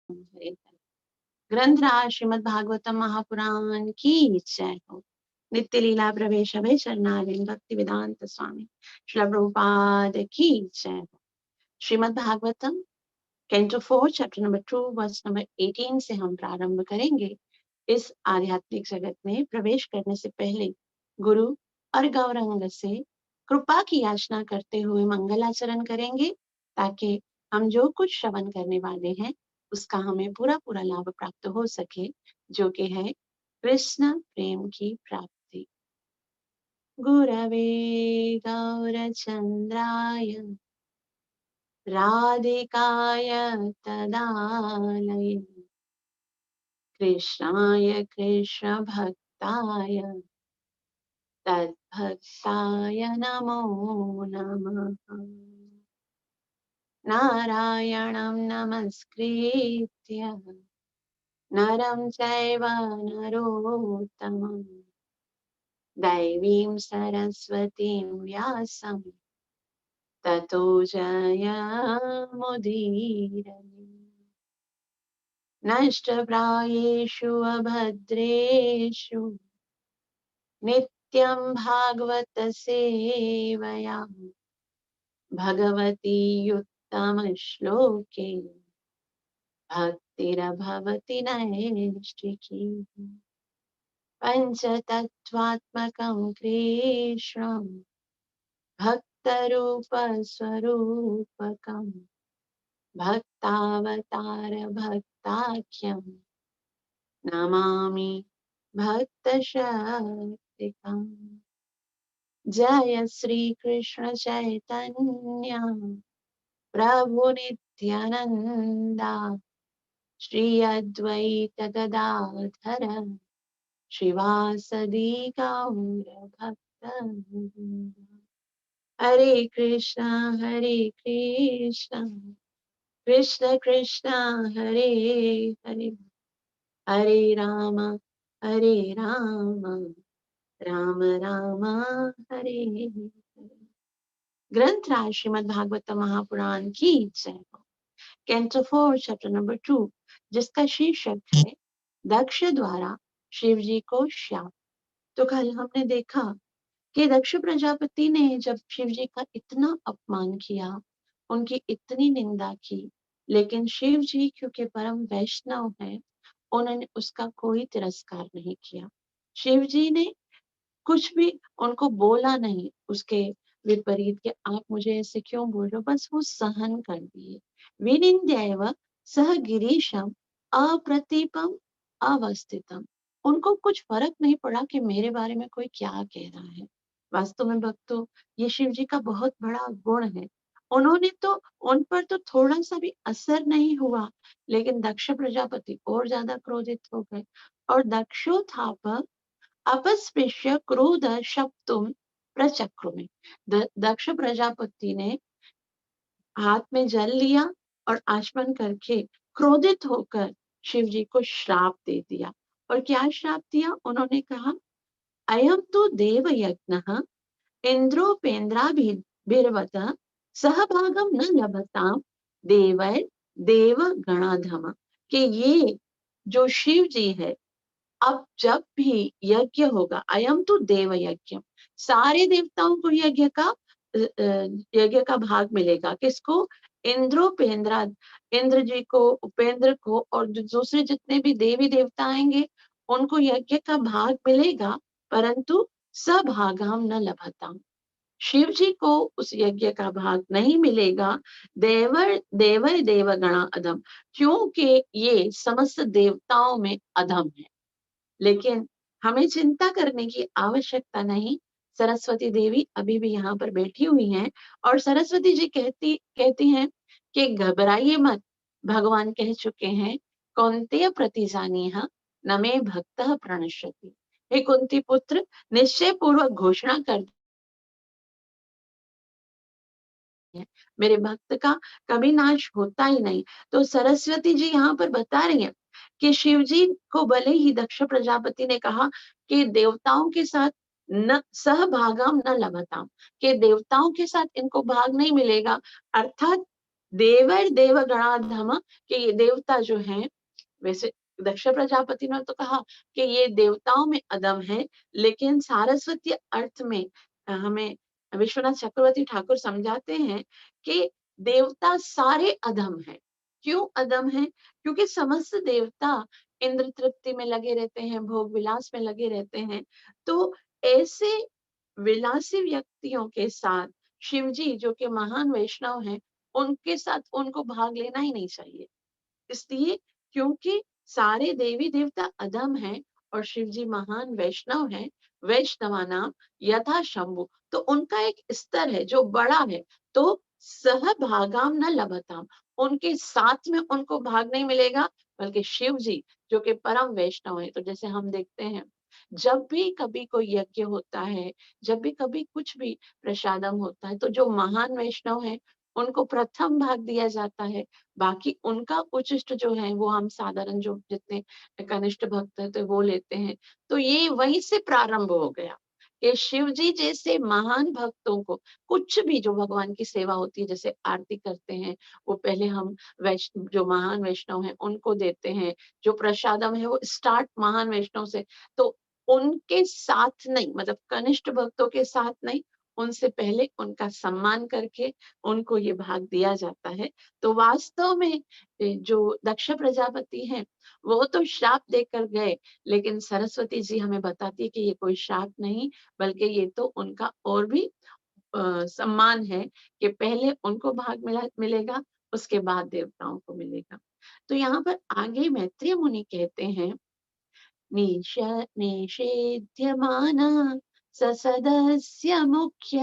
हरे ग्रंथराज श्रीमद् भागवतम महापुराण की जय हो। नित्य लीला प्रवेश अभय चरणारिंद भक्ति वेदांत स्वामी श्रील प्रभुपाद की जय हो। Srimad Bhagavatam canto 4 chapter number 2 verse number 18 से हम प्रारंभ करेंगे। इस आध्यात्मिक जगत में प्रवेश करने से पहले गुरु और गौरंग से कृपा की याचना करते हुए मंगलाचरण करेंगे, ताकि हम जो कुछ श्रवण करने वाले हैं उसका हमें पूरा पूरा लाभ प्राप्त हो सके, जो कि है कृष्ण प्रेम की प्राप्ति। गुरवे गौरचंद्राय राधिकाय तदालये कृष्णाय कृष्ण भक्ताय तद्भक्ताय नमो नमः। नारायणं नमस्कृत्य नरं चैव नरोत्तमं दैवीं सरस्वतीं व्यासं ततो जयमुदीरये। नष्टप्रायेषु अभद्रेषु नित्यं भागवत सेवया भगवती उत्तमश्लोके भक्तिरभवति नैष्ठिकी। पञ्चतत्त्वात्मकं कृष्णं भक्तरूपस्वरूपकं भक्तावतार भक्ताख्यं नमामि भक्तशक्तिकम्। जय श्री कृष्ण चैतन्य प्रभु नित्यानंदा श्री अद्वैत गदाधर श्रीवासदि गौर भक्तवृंद। हरे कृष्णा कृष्ण कृष्ण हरे हरे, हरे राम राम राम हरे हरे। ग्रंथराज श्रीमद् भागवत महापुराण की जय हो। कैंटो 4 चैप्टर नंबर 2, जिसका शीर्षक है दक्ष द्वारा शिव जी को शाप। तो कल हमने देखा कि दक्ष प्रजापति ने जब शिव जी का इतना अपमान किया, उनकी इतनी निंदा की, लेकिन शिव जी क्योंकि परम वैष्णव हैं, उन्होंने उसका कोई तिरस्कार नहीं किया। शिव जी ने कुछ भी उनको बोला नहीं, उसके विपरीत कि आप मुझे ऐसे क्यों बोल रहे हो, बस वो सहन कर दिए। विनिंद्यैव सह गिरीशम अप्रतीपम अवस्थितम। उनको कुछ फर्क नहीं पड़ा कि मेरे बारे में कोई क्या कह रहा है। वास्तव में भक्तों, ये शिव जी का बहुत बड़ा गुण है। उन्होंने तो उन पर तो थोड़ा सा भी असर नहीं हुआ, लेकिन दक्ष प्रजापति और ज्यादा क्रोधित हो गए। और दक्षोथाप अपस्पृश्य क्रोध शब्दुम प्रचक्रुमे। दक्ष प्रजापति ने हाथ में जल लिया और आचमन करके क्रोधित होकर शिव जी को श्राप दे दिया। और क्या श्राप दिया? उन्होंने कहा, अयम तो देव यज्ञ इंद्रोपेन्द्राभिर्वत सहभागम न लभताम देवै देव गणाधम। कि ये जो शिव जी है, अब जब भी यज्ञ होगा, अयम तो देव यज्ञ, सारे देवताओं को यज्ञ का भाग मिलेगा। किसको? इंद्रोपेन्द्रा, इंद्र जी को, उपेंद्र को, और दूसरे जितने भी देवी देवता आएंगे उनको यज्ञ का भाग मिलेगा, परंतु सभागाम न लभताम। शिव जी को उस यज्ञ का भाग नहीं मिलेगा। देवर देवगणा अधम, क्योंकि ये समस्त देवताओं में अधम है। लेकिन हमें चिंता करने की आवश्यकता नहीं। सरस्वती देवी अभी भी यहाँ पर बैठी हुई हैं, और सरस्वती जी कहती हैं कि घबराइए मत, भगवान कह चुके हैं, कौन्तेय प्रतिजानीह न मे भक्तः प्रणश्यति। हे कुंती पुत्र, निश्चय पूर्वक घोषणा कर है, मेरे भक्त का कभी नाश होता ही नहीं। तो सरस्वती जी यहाँ पर बता रही हैं कि शिव जी को भले ही दक्ष प्रजापति ने कहा कि देवताओं के साथ न सहभागम न लभताम, कि देवताओं के साथ इनको भाग नहीं मिलेगा, अर्थात देवर देव गणाधम, कि ये देवता जो हैं, वैसे दक्ष प्रजापति ने तो कहा कि ये देवताओं में अदम है, लेकिन सारस्वती अर्थ में हमें विश्वनाथ चक्रवर्ती ठाकुर समझाते हैं कि देवता सारे अधम है। क्यों अधम है? क्योंकि समस्त देवता इंद्र तृप्ति में लगे रहते हैं, भोग विलास में लगे रहते हैं। तो ऐसे विलासी व्यक्तियों के साथ शिव जी जो कि महान वैष्णव हैं, उनके साथ उनको भाग लेना ही नहीं चाहिए। इसलिए क्योंकि सारे देवी देवता अधम हैं और शिव जी महान वैष्णव हैं, वैष्णवा नाम यथा शंभु, तो उनका एक स्तर है जो बड़ा है। तो सह भागाम न लभताम, उनके साथ में उनको भाग नहीं मिलेगा, बल्कि शिव जी जो कि परम वैष्णव है। तो जैसे हम देखते हैं, जब भी कभी कोई यज्ञ होता है, जब भी कभी कुछ भी प्रसादम होता है, तो जो महान वैष्णव है उनको प्रथम भाग दिया जाता है। बाकी उनका उचिष्ट जो है वो हम साधारण जो जितने कनिष्ठ भक्त है तो वो लेते हैं। तो ये वहीं से प्रारंभ हो गया कि शिव जी जैसे महान भक्तों को कुछ भी जो भगवान की सेवा होती है, जैसे आरती करते हैं, वो पहले हम वैष्णव जो महान वैष्णव हैं उनको देते हैं। जो प्रसादम है वो स्टार्ट महान वैष्णव से, तो उनके साथ नहीं, मतलब कनिष्ठ भक्तों के साथ नहीं, उनसे पहले उनका सम्मान करके उनको ये भाग दिया जाता है। तो वास्तव में जो दक्ष प्रजापति हैं, वो तो श्राप देकर गए, लेकिन सरस्वती जी हमें बताती है कि ये कोई श्राप नहीं, बल्कि ये तो उनका और भी सम्मान है कि पहले उनको भाग मिलेगा, उसके बाद देवताओं को मिलेगा। तो यहाँ पर आगे मैत्रेय मुनि कहते हैं, निष निषेध्यमान ससदस्य मुख्य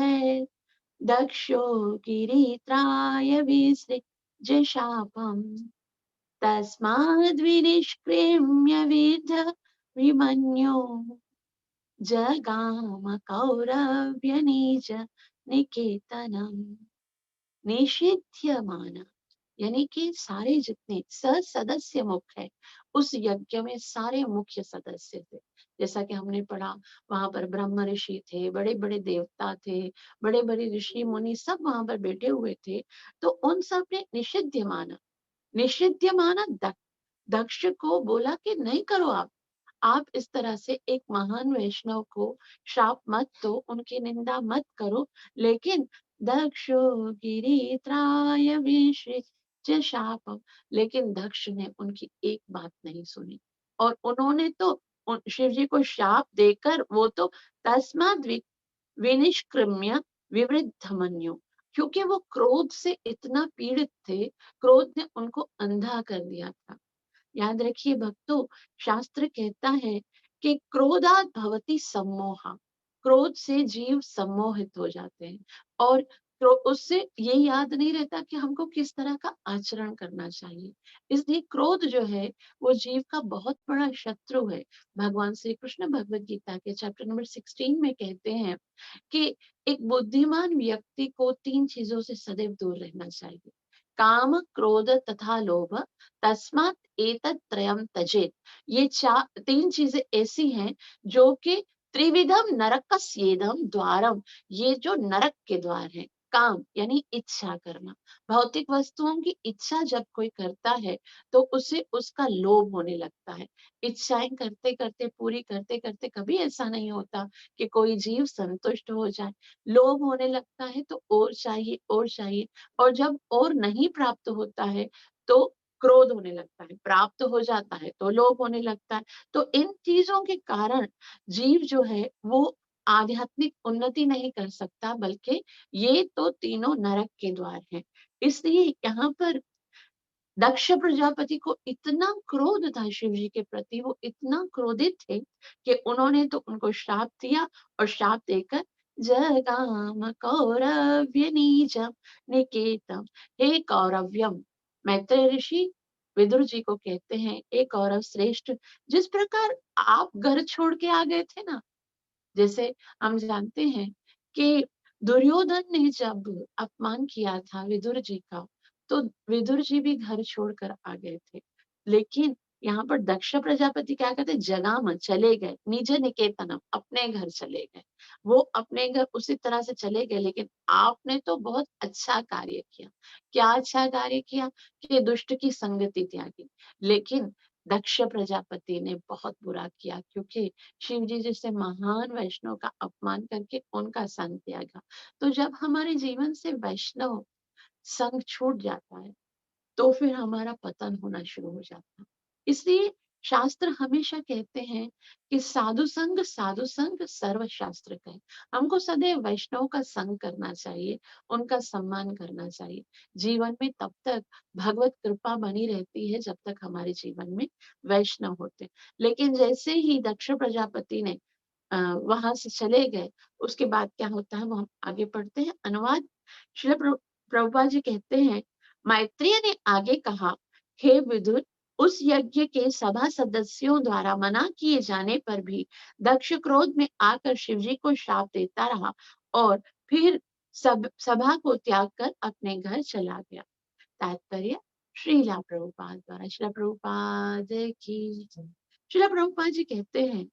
दक्षो गिरित्राय विसृज्य शापम् तस्माद्विनिष्क्रिम्य विद्ध विमन्यो जगाम कौरव्यनीच निकेतनम्। निषिध्यमान यानी कि सारे जितने सदस्य मुख्य है, उस यज्ञ में सारे मुख्य सदस्य थे। जैसा कि हमने पढ़ा, वहां पर ब्रह्म ऋषि थे, बड़े बड़े देवता थे, बड़े बड़े ऋषि मुनि सब वहां पर बैठे हुए थे। तो उन सब ने निषिद्ध माना दक्ष को बोला कि नहीं करो, आप इस तरह से एक महान वैष्णव को श्राप मत दो, उनकी निंदा मत करो। लेकिन दक्षो गिरित्राय विसृज्य शापम, लेकिन दक्ष ने उनकी एक बात नहीं सुनी, और उन्होंने तो शिव जी को श्राप देकर वो तो तस्माद विनिष्क्रम्य विवृद्धमन्यु, क्योंकि वो क्रोध से इतना पीड़ित थे, क्रोध ने उनको अंधा कर दिया था। याद रखिए भक्तों, शास्त्र कहता है कि क्रोधात भवति सम्मोहा, क्रोध से जीव सम्मोहित हो जाते हैं, और उससे ये याद नहीं रहता कि हमको किस तरह का आचरण करना चाहिए। इसलिए क्रोध जो है वो जीव का बहुत बड़ा शत्रु है। भगवान श्री कृष्ण भगवद गीता के चैप्टर नंबर 16 में कहते हैं कि एक बुद्धिमान व्यक्ति को 3 चीजों से सदैव दूर रहना चाहिए, काम क्रोध तथा लोभ, तस्मात् एतत् त्रयम् त्यजेत्। ये 3 चीजें ऐसी हैं जो कि त्रिविधम नरकस्येदम द्वारम, ये जो नरक के द्वार है। काम यानी इच्छा करना, भौतिक वस्तुओं की इच्छा जब कोई करता है तो उसे उसका लोभ होने लगता है। इच्छाएं करते करते, पूरी करते करते कभी ऐसा नहीं होता कि कोई जीव संतुष्ट हो जाए। लोभ होने लगता है तो और चाहिए और चाहिए, और जब और नहीं प्राप्त होता है तो क्रोध होने लगता है, प्राप्त हो जाता है तो लोभ होने लगता है। तो इन चीजों के कारण जीव जो है वो आध्यात्मिक उन्नति नहीं कर सकता, बल्कि ये तो तीनों नरक के द्वार हैं। इसलिए यहाँ पर दक्ष प्रजापति को इतना क्रोध था शिव जी के प्रति, वो इतना क्रोधित थे कि उन्होंने तो उनको श्राप दिया, और श्राप देकर जगाम कौरव्य नीचम निकेतम, हे कौरव्यम, मैत्रेय ऋषि विदुर जी को कहते हैं, एक कौरव श्रेष्ठ, जिस प्रकार आप घर छोड़ के आ गए थे ना, जैसे हम जानते हैं कि दुर्योधन ने जब अपमान किया था विदुर जी का, तो विदुर जी भी घर छोड़कर आ गए थे। लेकिन यहाँ पर दक्ष प्रजापति क्या कहते, जगा मत, चले गए, निज निकेतनम, अपने घर चले गए। वो अपने घर उसी तरह से चले गए, लेकिन आपने तो बहुत अच्छा कार्य किया। क्या अच्छा कार्य किया कि दुष्ट की संगति त्यागी। लेकिन दक्ष प्रजापति ने बहुत बुरा किया, क्योंकि शिव जी जैसे महान वैष्णव का अपमान करके उनका संग त्यागा। तो जब हमारे जीवन से वैष्णव संग छूट जाता है, तो फिर हमारा पतन होना शुरू हो जाता है। इसलिए शास्त्र हमेशा कहते हैं कि साधु संग सर्व शास्त्र का है। हमको सदैव वैष्णव का संग करना चाहिए, उनका सम्मान करना चाहिए। जीवन में तब तक भगवत कृपा बनी रहती है जब तक हमारे जीवन में वैष्णव होते हैं। लेकिन जैसे ही दक्ष प्रजापति ने वहां से चले गए, उसके बाद क्या होता है वो हम आगे पढ़ते हैं। अनुवाद श्रील प्रभुपाद जी कहते हैं, मैत्रेय ने आगे कहा, हे विदुर, उस यज्ञ के सभा सदस्यों द्वारा मना किए जाने पर भी दक्ष क्रोध में आकर शिवजी को श्राप देता रहा और फिर सभा को त्याग कर अपने घर चला गया। तात्पर्य श्रीला प्रभुपाद द्वारा। श्रीला प्रभुपाद की जय। श्रीला प्रभुपाद जी कहते हैं,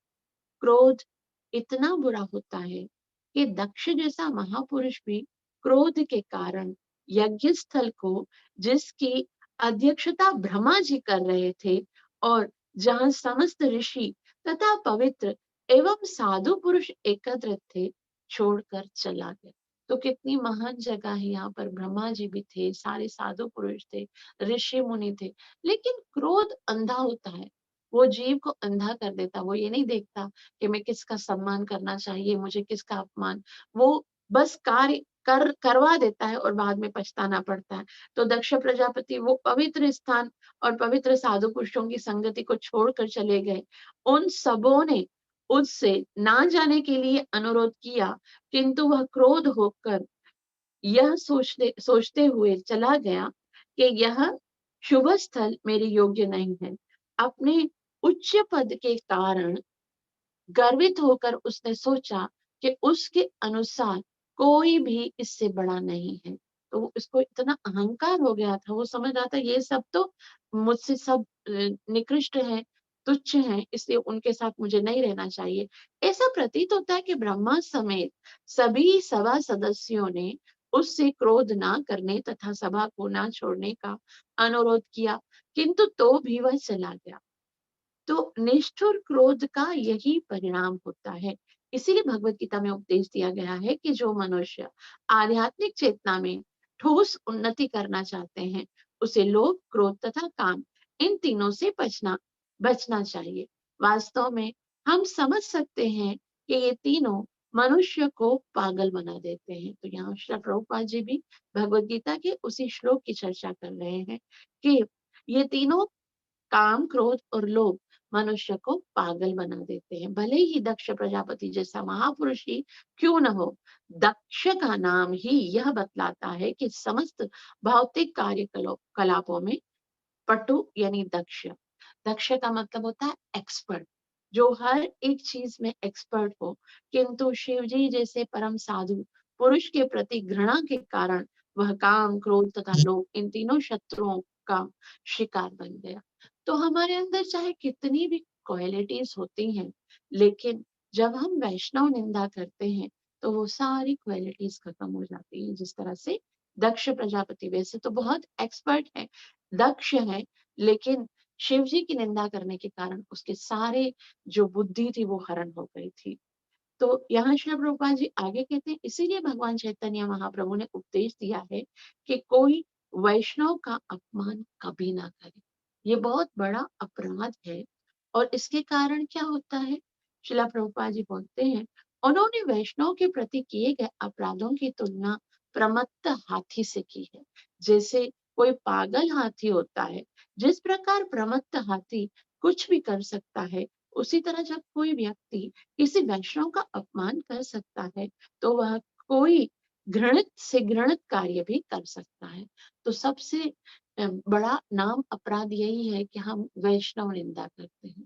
क्रोध इतना बुरा होता है कि दक्ष जैसा महापुरुष भी क्रोध के कारण यज्ञ स्थल को, जिसकी अध्यक्षता ब्रह्मा जी कर रहे थे और जहां समस्त ऋषि तथा पवित्र एवं साधु पुरुष एकत्र थे, छोड़कर चला गया। तो कितनी महान जगह है, यहाँ पर ब्रह्मा जी भी थे, सारे साधु पुरुष थे, ऋषि मुनि थे। लेकिन क्रोध अंधा होता है, वो जीव को अंधा कर देता। वो ये नहीं देखता कि मैं किसका सम्मान करना चाहिए, मुझे किसका अपमान। वो बस कार्य करवा देता है और बाद में पछताना पड़ता है। तो दक्ष प्रजापति वो पवित्र स्थान और पवित्र साधु पुरुषों की संगति को छोड़कर चले गए। उन सबों ने उससे ना जाने के लिए अनुरोध किया, किंतु वह क्रोध होकर यह सोचते हुए चला गया कि यह शुभ स्थल मेरे योग्य नहीं है। अपने उच्च पद के कारण गर्वित होकर उसने सोचा कि उसके अनुसार कोई भी इससे बड़ा नहीं है। तो उसको इतना अहंकार हो गया था, वो समझ रहा था ये सब तो मुझसे सब निकृष्ट है, तुच्छ है, इसलिए उनके साथ मुझे नहीं रहना चाहिए। ऐसा प्रतीत होता है कि ब्रह्मा समेत सभी सभा सदस्यों ने उससे क्रोध ना करने तथा सभा को ना छोड़ने का अनुरोध किया, किंतु तो भी वह चला गया। तो निष्ठुर क्रोध का यही परिणाम होता है। इसीलिए भगवत गीता में उपदेश दिया गया है कि जो मनुष्य आध्यात्मिक चेतना में ठोस उन्नति करना चाहते हैं, उसे लोभ, क्रोध तथा काम, इन तीनों से बचना चाहिए। वास्तव में हम समझ सकते हैं कि ये तीनों मनुष्य को पागल बना देते हैं। तो यहाँ श्री प्रभुपाद जी भी भगवत गीता के उसी श्लोक की चर्चा कर रहे हैं कि ये तीनों, काम, क्रोध और लोभ, मनुष्य को पागल बना देते हैं। भले ही दक्ष प्रजापति जैसा महापुरुष ही क्यों न हो, दक्ष का नाम ही यह बतलाता है कि समस्त भौतिक कलापों में पटु यानी दक्ष। दक्ष का मतलब होता है एक्सपर्ट, जो हर एक चीज में एक्सपर्ट हो। किंतु शिव जी जैसे परम साधु पुरुष के प्रति घृणा के कारण वह काम, क्रोध तथा लोभ, इन तीनों शत्रुओं का शिकार बन गया। तो हमारे अंदर चाहे कितनी भी क्वालिटीज होती हैं, लेकिन जब हम वैष्णव निंदा करते हैं तो वो सारी क्वालिटीज खत्म हो जाती हैं। जिस तरह से दक्ष प्रजापति वैसे तो बहुत एक्सपर्ट है, दक्ष है, लेकिन शिव जी की निंदा करने के कारण उसके सारे जो बुद्धि थी वो हरण हो गई थी। तो यहाँ श्री प्रभुपाद जी आगे कहते हैं, इसीलिए भगवान चैतन्य महाप्रभु ने उपदेश दिया है कि कोई वैष्णव का अपमान कभी ना करे। ये बहुत बड़ा अपराध है। और इसके कारण क्या होता है, श्रीला प्रभुपाद जी बोलते हैं, उन्होंने वैष्णव के प्रति किए गए अपराधों की तुलना प्रमत्त हाथी से की है। जैसे कोई पागल हाथी होता है, जिस प्रकार प्रमत्त हाथी कुछ भी कर सकता है, उसी तरह जब कोई व्यक्ति किसी वैष्णव का अपमान कर सकता है, तो वह कोई घृणित से घृणित कार्य भी कर सकता है। तो सबसे बड़ा नाम अपराध यही है कि हम वैष्णव निंदा करते हैं।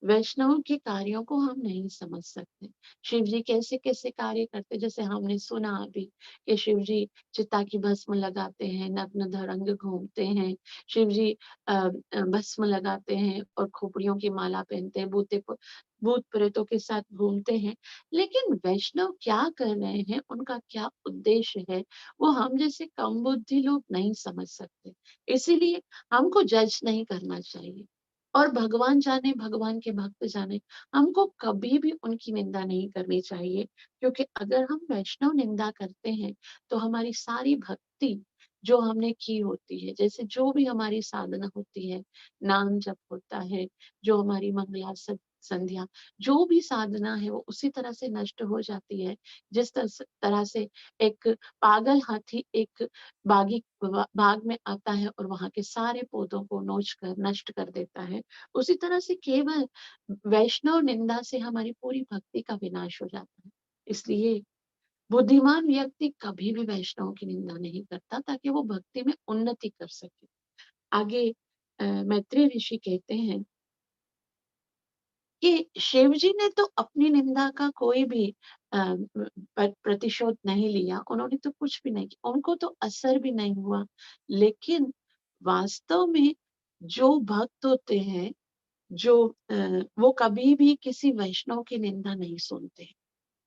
वैष्णव के कार्यों को हम नहीं समझ सकते। शिव जी कैसे कैसे कार्य करते, जैसे हमने सुना अभी कि शिव जी चिता की भस्म लगाते हैं, नग्न धरंग घूमते हैं, शिव जी भस्म लगाते हैं और खोपड़ियों की माला पहनते हैं, भूत प्रेतों के साथ घूमते हैं। लेकिन वैष्णव क्या कर रहे हैं, उनका क्या उद्देश्य है, वो हम जैसे कम बुद्धि लोग नहीं समझ सकते। इसीलिए हमको जज नहीं करना चाहिए। और भगवान जाने, भगवान के भक्त जाने, हमको कभी भी उनकी निंदा नहीं करनी चाहिए, क्योंकि अगर हम वैष्णव निंदा करते हैं तो हमारी सारी भक्ति जो हमने की होती है, जैसे जो भी हमारी साधना होती है, नाम जप होता है, जो हमारी मंगला संध्या, जो भी साधना है वो उसी तरह से नष्ट हो जाती है, जिस तरह से एक पागल हाथी एक बाग में आता है और वहां के सारे पौधों को नोच कर नष्ट कर देता है। उसी तरह से केवल वैष्णव निंदा से हमारी पूरी भक्ति का विनाश हो जाता है। इसलिए बुद्धिमान व्यक्ति कभी भी वैष्णव की निंदा नहीं करता, ताकि वो भक्ति में उन्नति कर सके। आगे मैत्रेय ऋषि कहते हैं कि शिव जी ने तो अपनी निंदा का कोई भी प्रतिशोध नहीं लिया, उन्होंने तो कुछ भी नहीं किया, उनको तो असर भी नहीं हुआ। लेकिन वास्तव में जो भक्त होते हैं, जो वो कभी भी किसी वैष्णव की निंदा नहीं सुनते।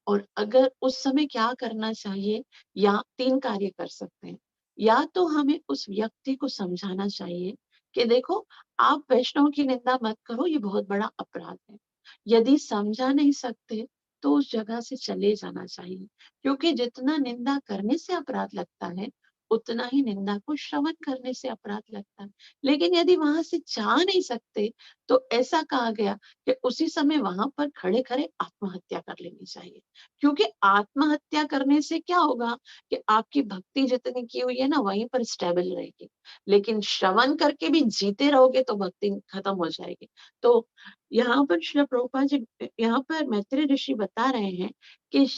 और अगर उस समय क्या करना चाहिए, या 3 कार्य कर सकते हैं। या तो हमें उस व्यक्ति को समझाना चाहिए कि देखो, आप वैष्णव की निंदा मत करो, ये बहुत बड़ा अपराध है। यदि समझा नहीं सकते तो उस जगह से चले जाना चाहिए, क्योंकि जितना निंदा करने से अपराध लगता है, उतना ही निंदा को श्रवण करने से अपराध लगता है। लेकिन यदि वहां से जा नहीं सकते, तो ऐसा कहा गया कि उसी समय वहां पर खड़े खड़े आत्महत्या कर लेनी चाहिए। क्योंकि आत्महत्या करने से क्या होगा कि आपकी भक्ति जितनी की हुई है ना, वहीं पर स्टेबल रहेगी। लेकिन श्रवण करके भी जीते रहोगे तो भक्ति खत्म हो जाएगी। तो यहाँ पर श्रील प्रभुपाद जी, यहाँ पर मैत्रेय ऋषि बता रहे हैं कि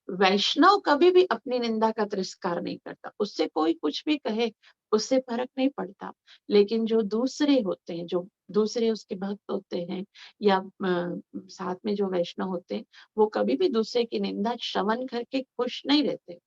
वैष्णव कभी भी अपनी निंदा का तिरस्कार नहीं करता, उससे कोई कुछ भी कहे उससे फर्क नहीं पड़ता। लेकिन जो दूसरे होते हैं, जो दूसरे उसके भक्त होते हैं, या साथ में जो वैष्णव होते हैं, वो कभी भी दूसरे की निंदा श्रवण करके खुश नहीं रहते।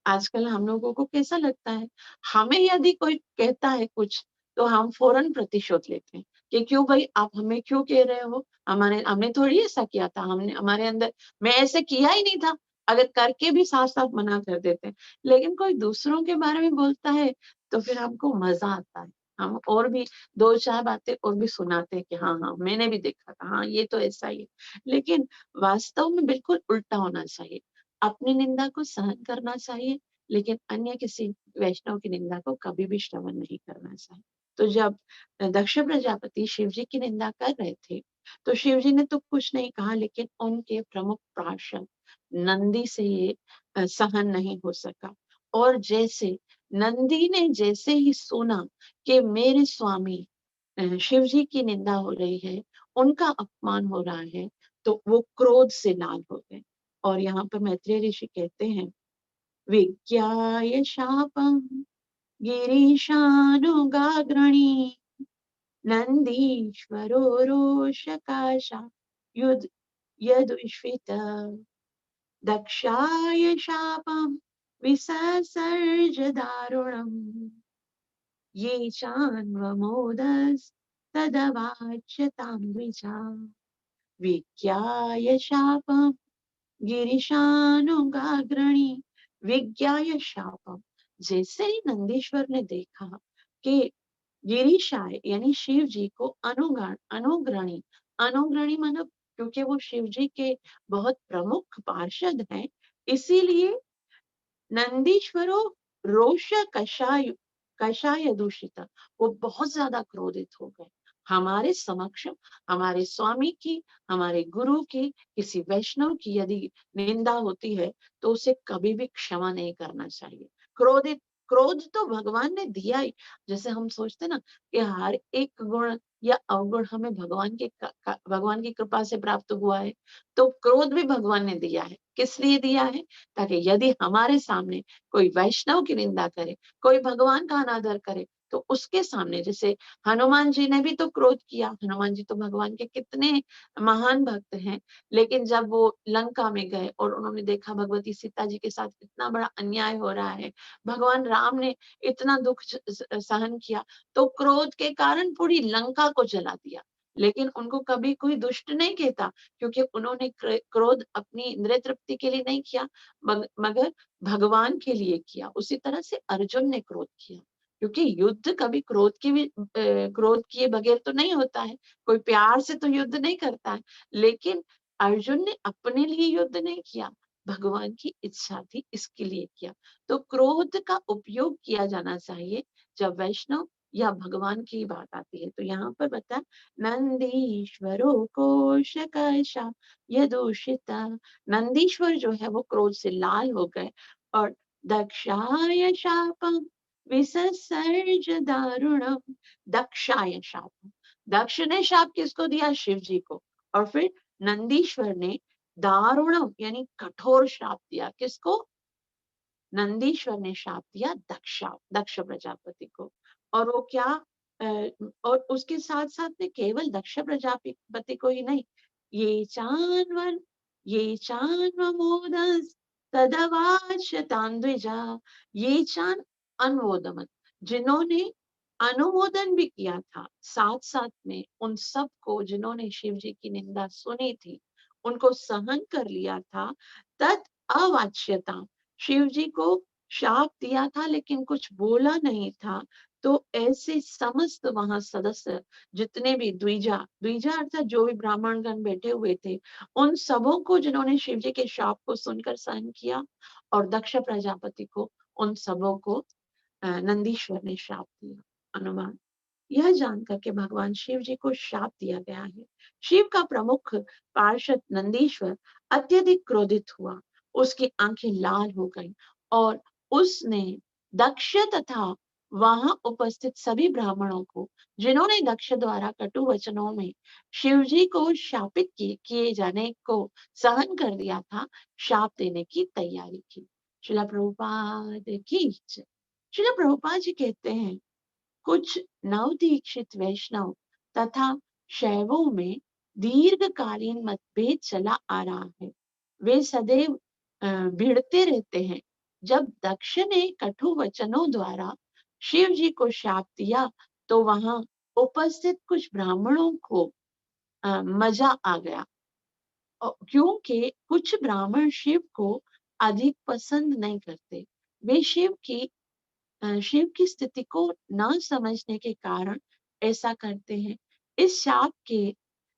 आजकल हम लोगों को कैसा लगता है, हमें यदि कोई कहता है कुछ, तो हम फौरन प्रतिशोध लेते हैं कि क्यों भाई, आप हमें क्यों कह रहे हो, हमारे हमने थोड़ी ऐसा किया था, हमने हमारे अंदर, मैं ऐसे किया ही नहीं था। अगर करके भी साफ साफ मना कर देते हैं। लेकिन कोई दूसरों के बारे में बोलता है तो फिर हमको मजा आता है, हम और भी 2-4 बातें और भी सुनाते हैं कि हाँ हाँ मैंने भी देखा था, हाँ ये तो ऐसा ही है। लेकिन वास्तव में बिल्कुल उल्टा होना चाहिए। अपनी निंदा को सहन करना चाहिए, लेकिन अन्य किसी वैष्णव की निंदा को कभी भी श्रवण नहीं करना चाहिए। तो जब दक्ष प्रजापति शिव जी की निंदा कर रहे थे, तो शिव जी ने तो कुछ नहीं कहा, लेकिन उनके प्रमुख पार्षद नंदी से ये सहन नहीं हो सका। और जैसे नंदी ने जैसे ही सुना कि मेरे स्वामी शिव जी की निंदा हो रही है, उनका अपमान हो रहा है, तो वो क्रोध से लाल हो गए। और यहाँ पर मैत्रेय ऋषि कहते हैं, विज्ञाय शापम गिरीशानुगाग्रणी नन्दीश्वरो रोषकाशा युद् यदुष्वित दक्षाय शापं विससर्ज दारुणम् ये चान्वमोदस्तदवाच्य तां द्विजा विज्ञाय शापं गिरीशानुगाग्रणी विज्ञाय शापम। जैसे ही नंदीश्वर ने देखा कि गिरीशाय यानी शिव जी को अनुग्रणी, अनुग्रणी मतलब क्योंकि वो शिव जी के बहुत प्रमुख पार्षद हैं, इसीलिए नंदीश्वरो रोष कषाय दूषित, वो बहुत ज्यादा क्रोधित हो गए। हमारे समक्ष हमारे स्वामी की, हमारे गुरु की, किसी वैष्णव की यदि निंदा होती है तो उसे कभी भी क्षमा नहीं करना चाहिए। क्रोधित, क्रोध तो भगवान ने दिया ही। जैसे हम सोचते ना कि हर एक गुण या अवगुण हमें भगवान की कृपा से प्राप्त हुआ है, तो क्रोध भी भगवान ने दिया है। किस लिए दिया है? ताकि यदि हमारे सामने कोई वैष्णव की निंदा करे, कोई भगवान का अनादर करे, तो उसके सामने जैसे हनुमान जी ने भी तो क्रोध किया, हनुमान जी तो भगवान के कितने महान भक्त हैं, लेकिन जब वो लंका में गए और उन्होंने देखा भगवती सीता जी के साथ इतना बड़ा अन्याय हो रहा है, भगवान राम ने इतना दुख सहन किया, तो क्रोध के कारण पूरी लंका को जला दिया। लेकिन उनको कभी कोई दुष्ट नहीं कहता, क्योंकि उन्होंने क्रोध अपनी इंद्रिय तृप्ति के लिए नहीं किया, मगर भगवान के लिए किया। उसी तरह से अर्जुन ने क्रोध किया, क्योंकि युद्ध कभी क्रोध किए बगैर तो नहीं होता है, कोई प्यार से तो युद्ध नहीं करता है। लेकिन अर्जुन ने अपने लिए युद्ध नहीं किया, भगवान की इच्छा थी इसके लिए किया। तो क्रोध का उपयोग किया जाना चाहिए जब वैष्णव या भगवान की बात आती है। तो यहाँ पर बता, नंदीश्वरो कोशकशा यदूषिता, नंदीश्वर जो है वो क्रोध से लाल हो गए और दक्षाय शापम विससर्ज दारुणम, दक्षाय शापम, दक्ष ने शाप किसको दिया? शिव जी को। और फिर नंदीश्वर ने दारुणम यानी कठोर श्राप दिया, किसको? नंदीश्वर ने शाप दिया दक्ष प्रजापति को। और वो क्या, और उसके साथ साथ में केवल दक्ष प्रजापति को ही नहीं, ये चान्वन ये चान्वमोदस तदवाच तांद्विजा, ये चान अनुमोदन, जिन्होंने अनुमोदन भी किया था, साथ साथ में उन सबको जिन्होंने शिव जी की निंदा सुनी थी उनको सहन कर लिया था, तत् अवाच्यता, शिव जी को शाप दिया था लेकिन कुछ बोला नहीं था। तो ऐसे समस्त वहां सदस्य जितने भी द्विजा द्विजा अर्थात जो भी ब्राह्मणगण बैठे हुए थे, उन सबों को जिन्होंने शिव जी के शाप को सुनकर सहन किया, और दक्ष प्रजापति को, उन सबों को नंदीश्वर ने शाप दिया। अनुमान यह जानकर के भगवान शिव जी को शाप दिया गया है। शिव का प्रमुख पार्षद नंदीश्वर अत्यधिक क्रोधित हुआ, उसकी आंखें लाल हो गई और उसने दक्ष तथा वहां उपस्थित सभी ब्राह्मणों को, जिन्होंने दक्ष द्वारा कटु वचनों में शिव जी को शापित किए जाने को सहन कर दिया था, शाप देने की तैयारी की। श्रील प्रभुपाद की जय। श्रील प्रभुपाद जी कहते हैं, कुछ नवदीक्षित वैष्णव तथा शैवों में दीर्घकालीन मतभेद चला आ रहा है। वे सदैव भिड़ते रहते हैं। जब दक्ष ने कटु वचनों द्वारा शिव जी को शाप दिया तो वहां उपस्थित कुछ ब्राह्मणों को मजा आ गया, क्योंकि कुछ ब्राह्मण शिव को अधिक पसंद नहीं करते। वे शिव की स्थिति को न समझने के कारण ऐसा करते हैं। इस शाप के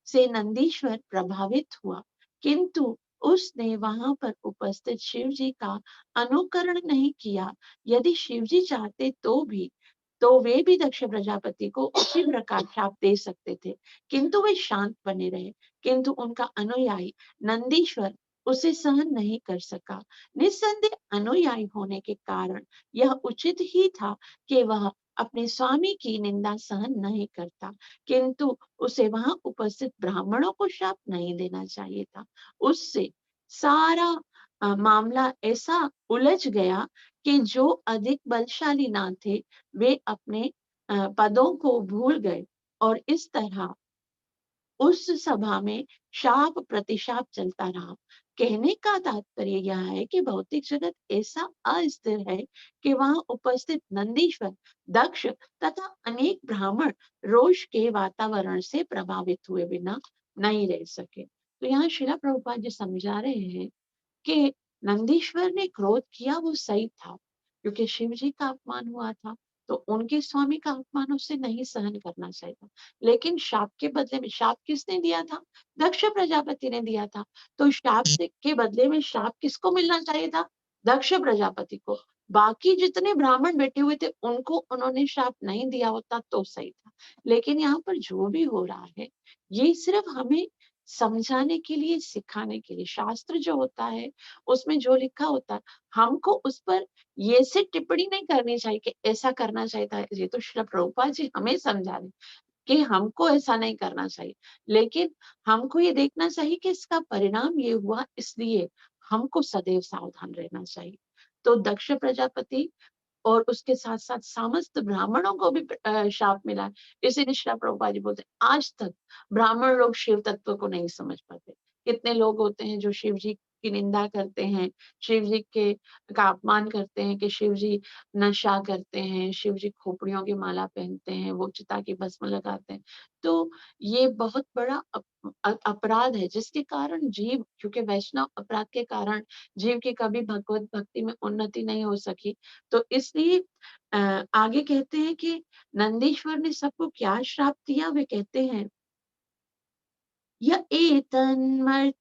से नंदीश्वर प्रभावित हुआ, किंतु उसने वहां पर उपस्थित शिव जी का अनुकरण नहीं किया। यदि शिव जी चाहते तो वे भी दक्ष प्रजापति को उसी प्रकार शाप दे सकते थे, किंतु वे शांत बने रहे। किंतु उनका अनुयायी नंदीश्वर उसे सहन नहीं कर सका। निस्संदेह अनुयायी होने के कारण यह उचित ही था कि वह अपने स्वामी की निंदा सहन नहीं करता, किंतु उसे वहां उपस्थित ब्राह्मणों को शाप नहीं देना चाहिए था। उससे सारा मामला ऐसा उलझ गया कि जो अधिक बलशाली ना थे वे अपने पदों को भूल गए, और इस तरह उस सभा में शाप प्रतिशाप चलता रहा। कहने का तात्पर्य यह है कि भौतिक जगत ऐसा अस्थिर है कि वहां उपस्थित नंदीश्वर, दक्ष तथा अनेक ब्राह्मण रोष के वातावरण से प्रभावित हुए बिना नहीं रह सके। तो यहाँ श्रीला प्रभुपाद जी समझा रहे हैं कि नंदीश्वर ने क्रोध किया वो सही था, क्योंकि शिव जी का अपमान हुआ था, तो उनके स्वामी का अपमान उसे नहीं सहन करना चाहिए था। लेकिन शाप के बदले में, शाप किसने दिया था? दक्ष प्रजापति ने दिया था। तो के बदले में शाप किसको मिलना चाहिए था? दक्ष प्रजापति को। बाकी जितने ब्राह्मण बैठे हुए थे उनको उन्होंने शाप नहीं दिया होता तो सही था। लेकिन यहाँ पर जो भी हो रहा है ये सिर्फ हमें समझाने के लिए, सिखाने के लिए। शास्त्र जो होता है उसमें जो लिखा होता है हमको उस पर ये से टिप्पणी नहीं करनी चाहिए कि ऐसा करना चाहिए था। ये तो श्री प्रभुपाद जी हमें समझा रहे कि हमको ऐसा नहीं करना चाहिए, लेकिन हमको ये देखना चाहिए कि इसका परिणाम ये हुआ, इसलिए हमको सदैव सावधान रहना चाहिए। तो दक्ष प्रजापति और उसके साथ साथ समस्त ब्राह्मणों को भी शाप मिला है। इसीलिए श्रील प्रभुपाद जी बोलते हैं आज तक ब्राह्मण लोग शिव तत्व को नहीं समझ पाते। कितने लोग होते हैं जो शिव जी की निंदा करते हैं, शिव जी के का अपमान करते हैं कि शिव जी नशा करते हैं, शिव जी खोपड़ियों की माला पहनते हैं, वो चिता की भस्म लगाते हैं। तो ये बहुत बड़ा अपराध है जिसके कारण जीव, क्योंकि वैष्णव अपराध के कारण जीव की कभी भगवत भक्ति में उन्नति नहीं हो सकी। तो इसलिए आगे कहते हैं कि नंदीश्वर ने सबको क्या श्राप दिया, वे कहते हैं य एतन्मर्त्यमुद्दिश्य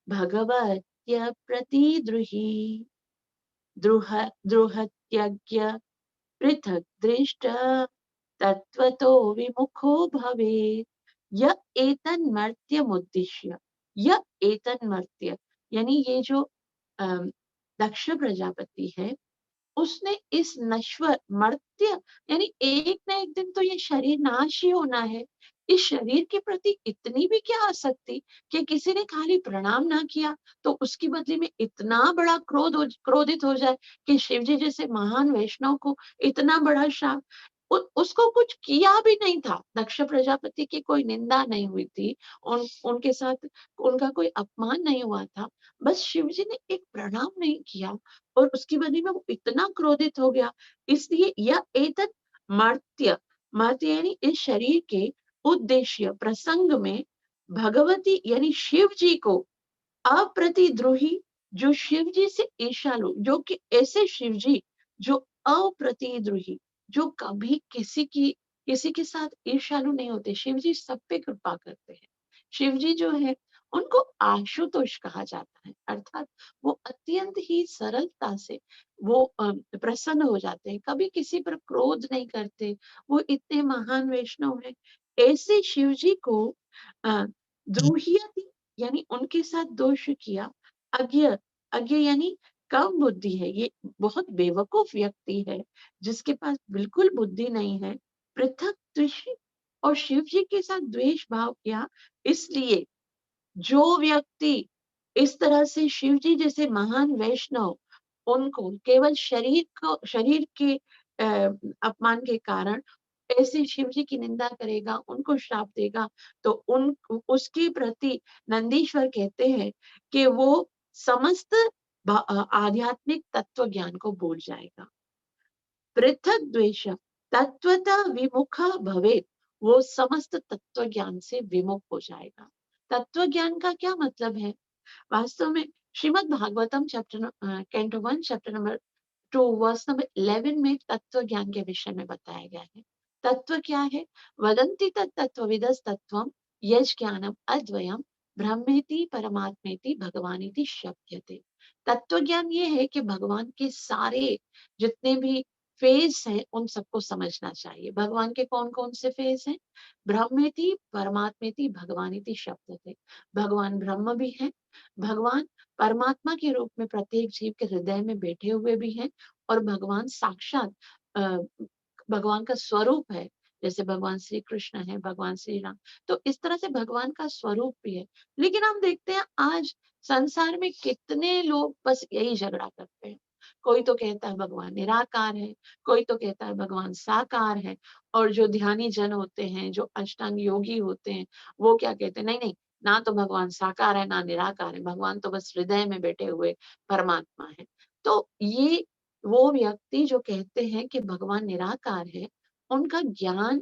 भगवत्य प्रतिद्रुहि द्रुहत्यज्ञ पृथक् दृष्ट तत्वतो विमुखो भवेत्। य एतन्मर्त्यमुद्दिश्य, य एतन्मर्त्य यानी ये जो दक्ष प्रजापति है, उसने इस नश्वर मर्त्य यानी एक ना एक दिन तो ये शरीर नाश ही होना है, इस शरीर के प्रति इतनी भी क्या आसक्ति कि किसी ने खाली प्रणाम ना किया तो उसकी बदले में इतना बड़ा क्रोधित हो जाए कि शिव जी जैसे महान वैष्णव को इतना बड़ा श्राप। उसको कुछ किया भी नहीं था, दक्ष प्रजापति की कोई निंदा नहीं हुई थी, उनके साथ उनका कोई अपमान नहीं हुआ था, बस शिव जी ने एक प्रणाम नहीं किया और उसकी बदले में वो इतना क्रोधित हो गया। इसलिए यह एतत् मर्त्य, मर्त्य यानी इस शरीर के उद्देश्य प्रसंग में भगवती यानी शिव जी को अप्रतिद्रोही, जो शिव जी से ईर्ष्यालु, जो कि ऐसे शिव जी जो अप्रतिद्रोही, जो कभी किसी के साथ ईर्ष्यालु नहीं होते, शिव जी सब पे कृपा करते हैं। शिव जी जो है उनको आशुतोष कहा जाता है, अर्थात वो अत्यंत ही सरलता से वो प्रसन्न हो जाते हैं, कभी किसी पर क्रोध नहीं करते, वो इतने महान वैष्णव हैं। ऐसे शिव जी को द्रोहियति यानी उनके साथ दोष किया, अज्ञ, अज्ञ यानी कम बुद्धि है, ये बहुत बेवकूफ व्यक्ति है जिसके पास बिल्कुल बुद्धि नहीं है, पृथक दृष्टि और शिव जी के साथ द्वेष भाव किया। इसलिए जो व्यक्ति इस तरह से शिव जी जैसे महान वैष्णव उनको केवल शरीर के अपमान के कारण ऐसे शिव जी की निंदा करेगा, उनको श्राप देगा, तो उसके प्रति नंदीश्वर कहते हैं कि वो समस्त आध्यात्मिक तत्व ज्ञान को भूल जाएगा। पृथक द्वेष तत्वतः विमुख भवेत, वो समस्त तत्व ज्ञान से विमुख हो जाएगा। तत्व ज्ञान का क्या मतलब है? वास्तव में Srimad Bhagavatam canto 1 chapter number 2 verse number 11 में तत्व ज्ञान के विषय में बताया गया है। तत्व क्या है? वदन्ति तत्त्वविदस् तत्वम यज् ज्ञानम अद्वयम ब्रह्मेति परमात्मेति भगवानिति शब्दते। तत्व ज्ञान ये है कि भगवान के सारे जितने भी फेज हैं उन सबको समझना चाहिए। भगवान के कौन कौन से फेज हैं? ब्रह्मेति परमात्मेति भगवानिति शब्दते। भगवान ब्रह्म भी है, भगवान परमात्मा के रूप में प्रत्येक जीव के हृदय में बैठे हुए भी हैं और भगवान साक्षात भगवान का स्वरूप है, जैसे भगवान श्री कृष्ण है, भगवान श्री राम, तो इस तरह से भगवान का स्वरूप भी है। लेकिन हम देखते हैं आज संसार में कितने लोग बस यही झगड़ा करते हैं। कोई तो कहता है भगवान निराकार है, कोई तो कहता है भगवान साकार है, और जो ध्यानी जन होते हैं, जो अष्टांग योगी होते हैं, वो क्या कहते हैं, नहीं नहीं, ना तो भगवान साकार है ना निराकार है, भगवान तो बस हृदय में बैठे हुए परमात्मा है। तो ये वो व्यक्ति जो कहते हैं कि भगवान निराकार है, उनका ज्ञान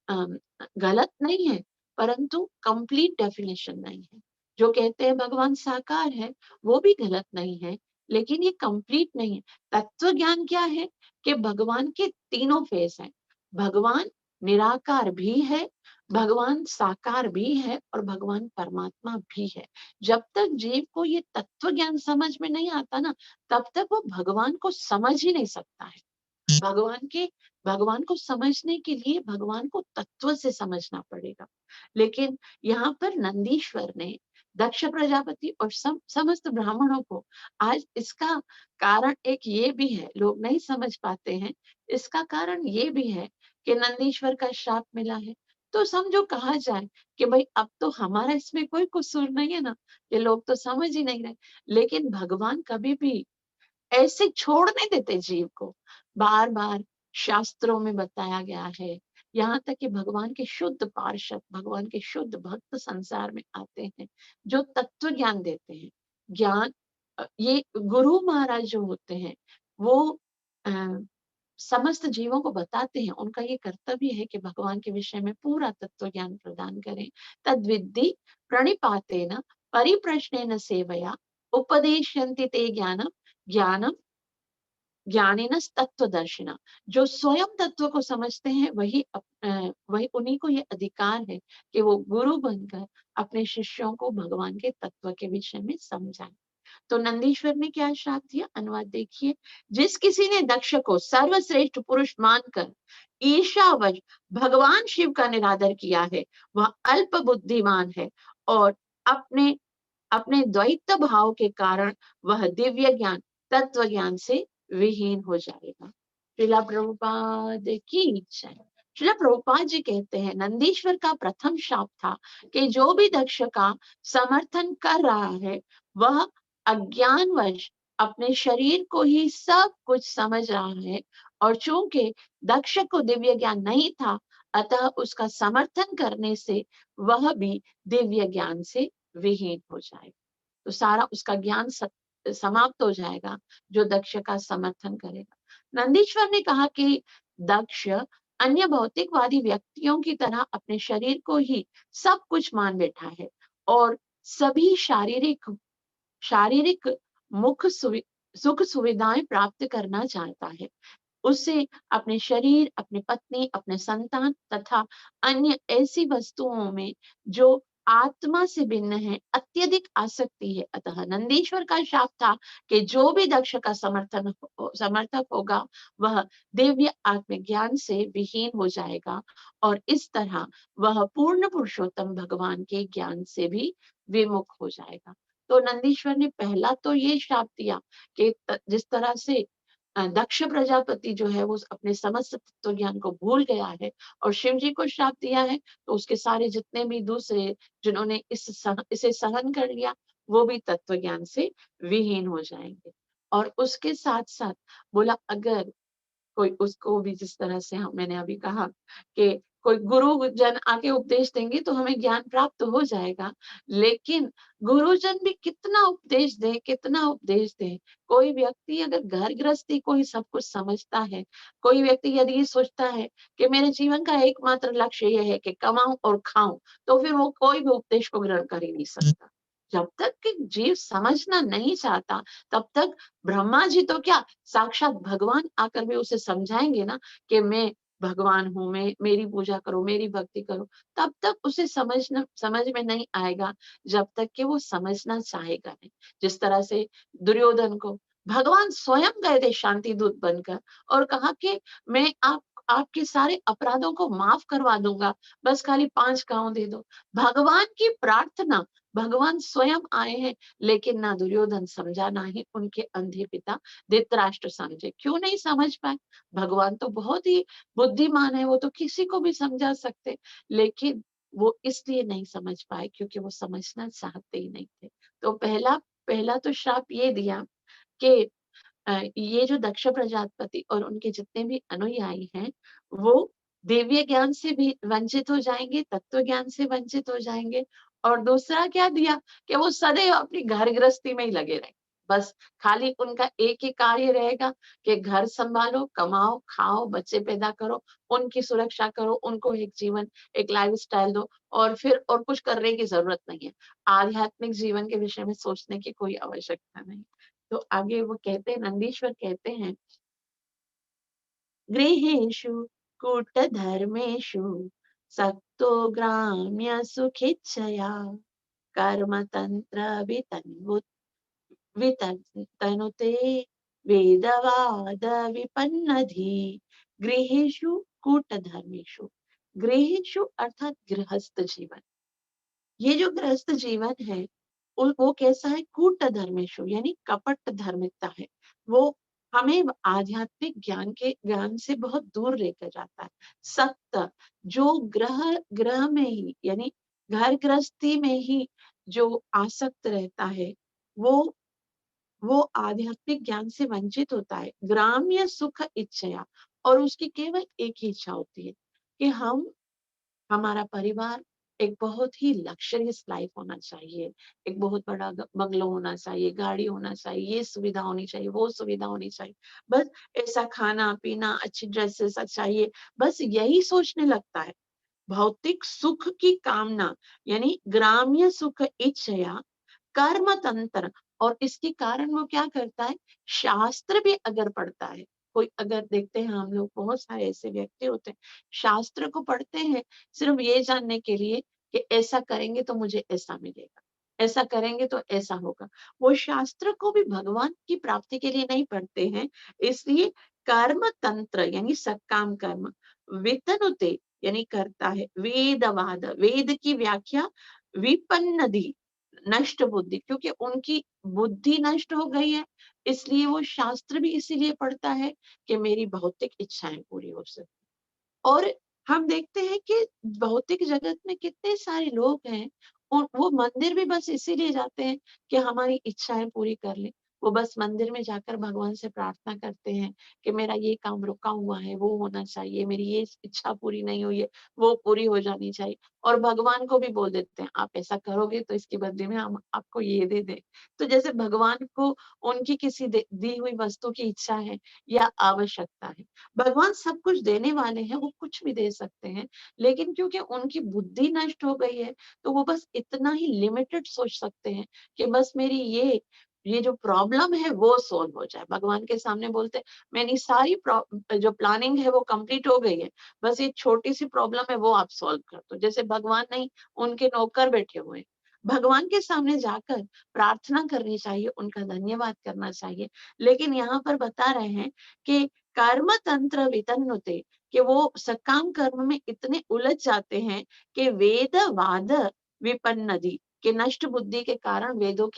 अम, गलत नहीं है, परंतु कंप्लीट डेफिनेशन नहीं है। जो कहते हैं भगवान साकार है, वो भी गलत नहीं है, लेकिन ये कंप्लीट नहीं है। तत्व ज्ञान क्या है कि भगवान के तीनों फेस हैं। भगवान निराकार भी है, भगवान साकार भी है और भगवान परमात्मा भी है। जब तक जीव को ये तत्व ज्ञान समझ में नहीं आता ना, तब तक वो भगवान को समझ ही नहीं सकता है। भगवान को समझने के लिए भगवान को तत्व से समझना पड़ेगा। लेकिन यहाँ पर नंदीश्वर ने दक्ष प्रजापति और समस्त ब्राह्मणों को, आज इसका कारण एक ये भी है, लोग नहीं समझ पाते हैं, इसका कारण ये भी है कि नंदीश्वर का श्राप मिला है। तो समझो कहा जाए कि भाई अब तो हमारा इसमें कोई कसूर नहीं है ना, ये लोग तो समझ ही नहीं रहे। लेकिन भगवान कभी भी ऐसे छोड़ने देते जीव को। बार बार शास्त्रों में बताया गया है, यहाँ तक कि भगवान के शुद्ध पार्षद, भगवान के शुद्ध भक्त संसार में आते हैं जो तत्व ज्ञान देते हैं। ज्ञान ये गुरु महाराज जो होते हैं वो अ, समस्त जीवों को बताते हैं। उनका ये कर्तव्य है कि भगवान के विषय में पूरा तत्व ज्ञान प्रदान करें। तद्विद्धि प्रणिपातेन परिप्रश्नेन सेवया उपदेशयन्ति ते ज्ञानम ज्ञानम ज्ञानिन तत्वदर्शिना। जो स्वयं तत्व को समझते हैं वही उन्हीं को ये अधिकार है कि वो गुरु बनकर अपने शिष्यों को भगवान के तत्व के विषय में समझाएं। तो नंदीश्वर ने क्या श्राप दिया, अनुवाद देखिए। जिस किसी ने दक्ष को सर्वश्रेष्ठ पुरुष मानकर ईर्ष्यावश भगवान शिव का निरादर किया है, वह अल्प बुद्धिमान है और अपने अपने द्वैत भाव के कारण वह दिव्य ज्ञान तत्व ज्ञान से विहीन हो जाएगा। श्रीला प्रभुपाद की जय। श्रीला प्रभुपाद जी कहते हैं नंदीश्वर का प्रथम शाप था कि जो भी दक्ष का समर्थन कर रहा है वह अज्ञानवश अपने शरीर को ही सब कुछ समझ रहा है, और चूंकि दक्ष को दिव्य ज्ञान नहीं था अतः उसका समर्थन करने से वह भी दिव्य ज्ञान से विहीन हो जाएगा। तो सारा उसका ज्ञान समाप्त हो जाएगा जो दक्ष का समर्थन करेगा। नंदीश्वर ने कहा कि दक्ष अन्य भौतिकवादी व्यक्तियों की तरह अपने शरीर को ही सब कुछ मान बैठा है और सभी शारीरिक शारीरिक सुख सुविधाएं प्राप्त करना चाहता है। उससे अपने शरीर, अपनी पत्नी, अपने संतान तथा अन्य ऐसी वस्तुओं में जो आत्मा से भिन्न है अत्यधिक आसक्ति है। अतः नंदीश्वर का शाप था कि जो भी दक्ष का समर्थक होगा वह दिव्य आत्मज्ञान से विहीन हो जाएगा और इस तरह वह पूर्ण पुरुषोत्तम भगवान के ज्ञान से भी विमुख हो जाएगा। तो नंदीश्वर ने पहला तो ये शाप दिया कि जिस तरह से दक्ष प्रजापति जो है वो अपने समस्त तत्व ज्ञान को भूल गया है और शिव जी को श्राप दिया है, तो उसके सारे जितने भी दूसरे जिन्होंने इसे सहन कर लिया वो भी तत्व ज्ञान से विहीन हो जाएंगे। और उसके साथ साथ बोला अगर कोई उसको भी जिस तरह से मैंने अभी कहा कि कोई गुरुजन आके उपदेश देंगे तो हमें ज्ञान प्राप्त हो जाएगा, लेकिन गुरुजन भी कितना उपदेश दे। कोई व्यक्ति अगर घर गृहस्थी को ही सब कुछ समझता है, कोई व्यक्ति यदि ये सोचता है कि मेरे जीवन का एकमात्र लक्ष्य यह है कि कमाऊं और खाऊं, तो फिर वो कोई भी उपदेश को ग्रहण कर ही नहीं सकता। जब तक कि जीव समझना नहीं चाहता तब तक ब्रह्मा जी तो क्या साक्षात भगवान आकर भी उसे समझाएंगे ना कि मैं भगवान हूं, मैं मेरी पूजा करो, मेरी भक्ति करो। तब तक उसे समझ में नहीं आएगा जब तक कि वो समझना चाहेगा नहीं। जिस तरह से दुर्योधन को भगवान स्वयं गए थे शांति दूत बनकर और कहा कि मैं आपके सारे अपराधों को माफ करवा दूंगा, बस खाली 5 गांव दे दो। भगवान की प्रार्थना, भगवान स्वयं आए हैं, लेकिन ना दुर्योधन समझा ना ही उनके अंधे पिता धृतराष्ट्र समझे। क्यों नहीं समझ पाए? भगवान तो बहुत ही बुद्धिमान है, वो तो किसी को भी समझा सकते, लेकिन वो इसलिए नहीं समझ पाए क्योंकि वो समझना चाहते ही नहीं थे। तो पहला पहला तो श्राप ये दिया कि ये जो दक्ष प्रजापति और उनके जितने भी अनुयायी हैं वो दिव्य ज्ञान से भी वंचित हो जाएंगे, तत्व ज्ञान से वंचित हो जाएंगे। और दूसरा क्या दिया कि वो सदैव अपनी घर गृहस्थी में ही लगे रहेंगे। बस खाली उनका एक ही कार्य रहेगा कि घर संभालो, कमाओ, खाओ, बच्चे पैदा करो, उनकी सुरक्षा करो, उनको एक जीवन, एक लाइफ स्टाइल दो और फिर और कुछ करने की जरूरत नहीं है। आध्यात्मिक जीवन के विषय में सोचने की कोई आवश्यकता नहीं। तो आगे वो कहते हैं, नंदीश्वर कहते हैं, गृहेषु कूटधर्मेषु सक्तो ग्राम्य सुखिच्छया कर्मतन्त्र वितनुते वेदवाद विपन्नधि। गृहेषु कूटधर्मेषु, गृहेषु अर्थात गृहस्थ जीवन। ये जो गृहस्थ जीवन है वो कैसा है? कूट धर्मेशु यानी कपट धार्मिकता है। वो हमें आध्यात्मिक ज्ञान से बहुत दूर लेकर जाता है। सत्य जो ग्रह में ही यानी घर गृहस्थी में ही जो आसक्त रहता है वो वो आध्यात्मिक ज्ञान से वंचित होता है। ग्राम्य सुख इच्छया, और उसकी केवल एक ही इच्छा होती है कि हमारा परिवार एक बहुत ही लग्जरियस लाइफ होना चाहिए, एक बहुत बड़ा बंगलो होना चाहिए, गाड़ी होना चाहिए, ये सुविधा होनी चाहिए, वो सुविधा होनी चाहिए, बस ऐसा खाना पीना, अच्छी ड्रेसेस चाहिए, बस यही सोचने लगता है। भौतिक सुख की कामना, यानी ग्राम्य सुख इच्छया कर्म तंत्र, और इसके कारण वो क्या करता है, शास्त्र भी अगर पढ़ता है, कोई अगर देखते हैं हम लोग, बहुत सारे ऐसे व्यक्ति होते हैं शास्त्र को पढ़ते हैं सिर्फ ये जानने के लिए कि ऐसा करेंगे तो मुझे ऐसा मिलेगा, ऐसा करेंगे तो ऐसा होगा। वो शास्त्र को भी भगवान की प्राप्ति के लिए नहीं पढ़ते हैं। इसलिए कर्म तंत्र यानी सकाम कर्म, वितनुते यानी करता है, वेदवाद वेद की व्याख्या, विपन्नति नष्ट बुद्धि, क्योंकि उनकी बुद्धि नष्ट हो गई है, इसलिए वो शास्त्र भी इसीलिए पढ़ता है कि मेरी भौतिक इच्छाएं पूरी हो सके। और हम देखते हैं कि भौतिक जगत में कितने सारे लोग हैं, और वो मंदिर भी बस इसीलिए जाते हैं कि हमारी इच्छाएं पूरी कर लें। वो बस मंदिर में जाकर भगवान से प्रार्थना करते हैं कि मेरा ये काम रुका हुआ है, वो होना चाहिए, मेरी ये इच्छा पूरी नहीं हुई है, वो पूरी हो जानी चाहिए। और भगवान को भी बोल देते हैं, आप ऐसा करोगे तो इसके बदले में हम आपको ये दे दें। तो जैसे भगवान को उनकी किसी दी हुई वस्तु की इच्छा है या आवश्यकता है। भगवान सब कुछ देने वाले हैं, वो कुछ भी दे सकते हैं, लेकिन क्योंकि उनकी बुद्धि नष्ट हो गई है, तो वो बस इतना ही लिमिटेड सोच सकते हैं कि बस मेरी ये जो प्रॉब्लम है वो सॉल्व हो जाए। भगवान के सामने बोलते हैं, मेरी सारी जो प्लानिंग है वो कंप्लीट हो गई है, बस ये छोटी सी प्रॉब्लम है वो आप सॉल्व कर दो। जैसे भगवान नहीं, उनके नौकर बैठे हुए हैं। भगवान के सामने जाकर प्रार्थना करनी चाहिए, उनका धन्यवाद करना चाहिए। लेकिन यहाँ पर बता रहे हैं कि कर्म तंत्र वितन्नुते, कि वो सकाम कर्म में इतने उलझ जाते हैं कि वेद वाद विपन्नति, के नष्ट बुद्धि के कारण वेदों